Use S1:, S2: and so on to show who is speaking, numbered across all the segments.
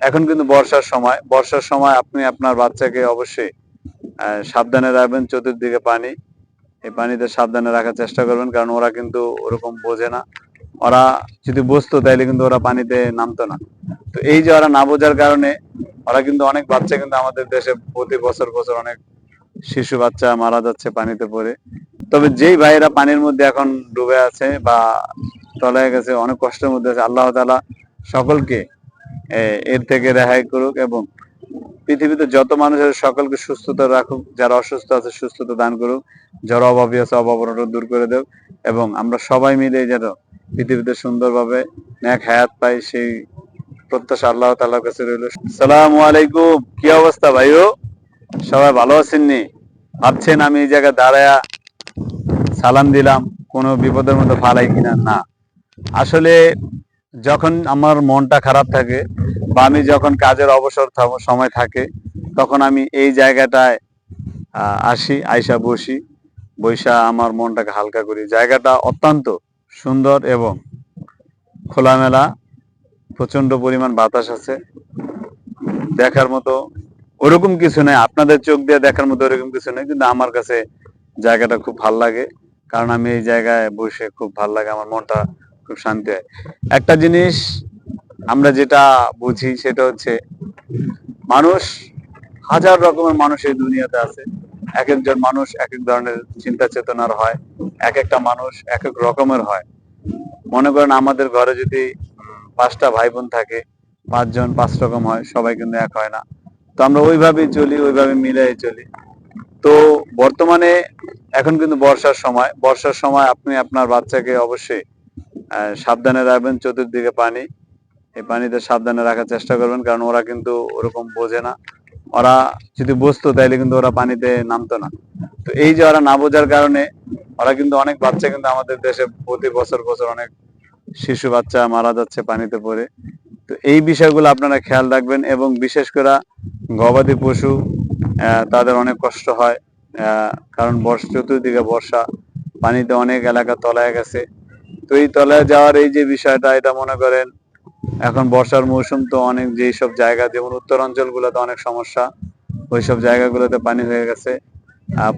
S1: এখন কিন্তু বর্ষার সময় আপনি আপনার বাচ্চাকে অবশ্যই সাবধানে রাখবেন। চতুর্দিকে পানি, এই পানিতে সাবধানে রাখার চেষ্টা করবেন, কারণ ওরা কিন্তু ওরকম বোঝে না। ওরা যদি বুঝতো তাইলে কিন্তু ওরা পানিতে নামতো না। তো এই যে ওরা না বোঝার কারণে ওরা কিন্তু অনেক বাচ্চা কিন্তু আমাদের দেশে প্রতি বছর বছর অনেক শিশু বাচ্চা মারা যাচ্ছে পানিতে পড়ে। তবে যেই ভাইয়েরা পানির মধ্যে এখন ডুবে আছে বা তলায় গেছে, অনেক কষ্টের মধ্যে আছে, আল্লাহ তাআলা সকলকে এর থেকে রেহাই করুক এবং পৃথিবীতে যত মানুষ আছে সকলকে সুস্থতা রাখুক, যারা অসুস্থ আছে সুস্থতা দান করুক, যারা অভাবী আছে অভাব অনটন দূর করে দেব এবং আমরা সবাই মিলে যেন পৃথিবীতে সুন্দরভাবে নেক হায়াত পাই, সেই প্রত্যাশা আল্লাহ তাআলার কাছে রইল। আসসালামু আলাইকুম, কি অবস্থা ভাইও? সবাই ভালো আছেন নি? ভাবছেন আমি এই জায়গায় দাঁড়ায়া সালাম দিলাম কোনো বিপদের মধ্যে ফালাই কিনা? না, আসলে যখন আমার মনটা খারাপ থাকে বা আমি যখন কাজের অবসর সময় থাকে, তখন আমি এই জায়গাটায় আসি, আইসা বসি, বৈশা আমার মনটাকে হালকা করি। জায়গাটা অত্যন্ত সুন্দর এবং খোলামেলা, প্রচন্ড পরিমাণ বাতাস আছে, দেখার মতো ওরকম কিছু নেই, আপনাদের চোখ দিয়ে দেখার মতো ওরকম কিছু নেই, কিন্তু আমার কাছে জায়গাটা খুব ভাল লাগে, কারণ আমি এই জায়গায় বসে খুব ভাল লাগে, আমার মনটা খুব শান্তি হয়। একটা জিনিস আমরা যেটা বুঝি সেটা হচ্ছে মানুষ, হাজার রকমের মানুষ এই দুনিয়াতে আছে। এক একজন মানুষ এক এক ধরনের চিন্তা চেতনার হয়, এক একটা মানুষ এক এক রকমের হয়। মনে করেন আমাদের ঘরে যদি 5টা ভাই বোন থাকে, 5জন 5 রকম হয়, সবাই কিন্তু এক হয় না। তো আমরা ওইভাবেই চলি, ওইভাবে মিলাই চলি। তো বর্তমানে এখন কিন্তু বর্ষার সময় আপনি আপনার বাচ্চাকে অবশ্যই সাবধানে রাখবেন। চতুর্দিকে পানি, এই পানিতে সাবধানে রাখার চেষ্টা করবেন, কারণ ওরা কিন্তু ওরকম বোঝে না। ওরা যদি বুঝতো তাইলে কিন্তু ওরা পানিতে নামতো না। তো এই যে ওরা না বোঝার কারণে ওরা কিন্তু অনেক বাচ্চা কিন্তু আমাদের দেশে প্রতি বছর বছর অনেক শিশু বাচ্চা মারা যাচ্ছে পানিতে পড়ে। তো এই বিষয়গুলো আপনারা খেয়াল রাখবেন এবং বিশেষ করে গবাদি পশু, তাদের অনেক কষ্ট হয়, কারণ চতুর্দিকে বর্ষা, পানিতে অনেক এলাকা তলায় গেছে। তো এই তলায় যাওয়ার এই যে বিষয়টা, এটা মনে করেন এখন বর্ষার মৌসুম, তো অনেক যেই সব জায়গা যেমন উত্তরাঞ্চল গুলোতে অনেক সমস্যা, ওইসব জায়গাগুলোতে পানি হয়ে গেছে।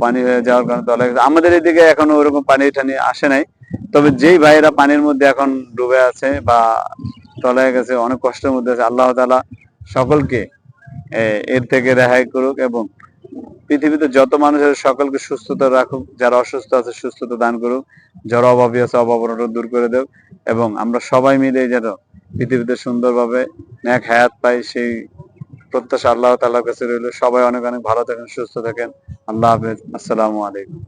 S1: পানি হয়ে যাওয়ার কারণে তলায় গেছে। আমাদের এদিকে এখনো ওরকম পানি টানি আসে নাই, তবে যেই ভাইয়েরা পানির মধ্যে এখন ডুবে আছে বা তলায় গেছে, অনেক কষ্টের মধ্যে আছে, আল্লাহ তাআলা সকলকে এর থেকে রেহাই করুক এবং পৃথিবীতে যত মানুষ আছে সকলকে সুস্থতা রাখুক, যারা অসুস্থ আছে সুস্থতা দান করুক, যারা অভাবী আছে অভাব অনটন দূর করে দেব এবং আমরা সবাই মিলে যেন পৃথিবীতে সুন্দরভাবে নেক হায়াত পাই, সেই প্রত্যাশা আল্লাহ তাআলার কাছে রইল। সবাই অনেক অনেক ভালো থাকেন, সুস্থ থাকেন। আল্লাহ হাফেজ, আসসালামু আলাইকুম।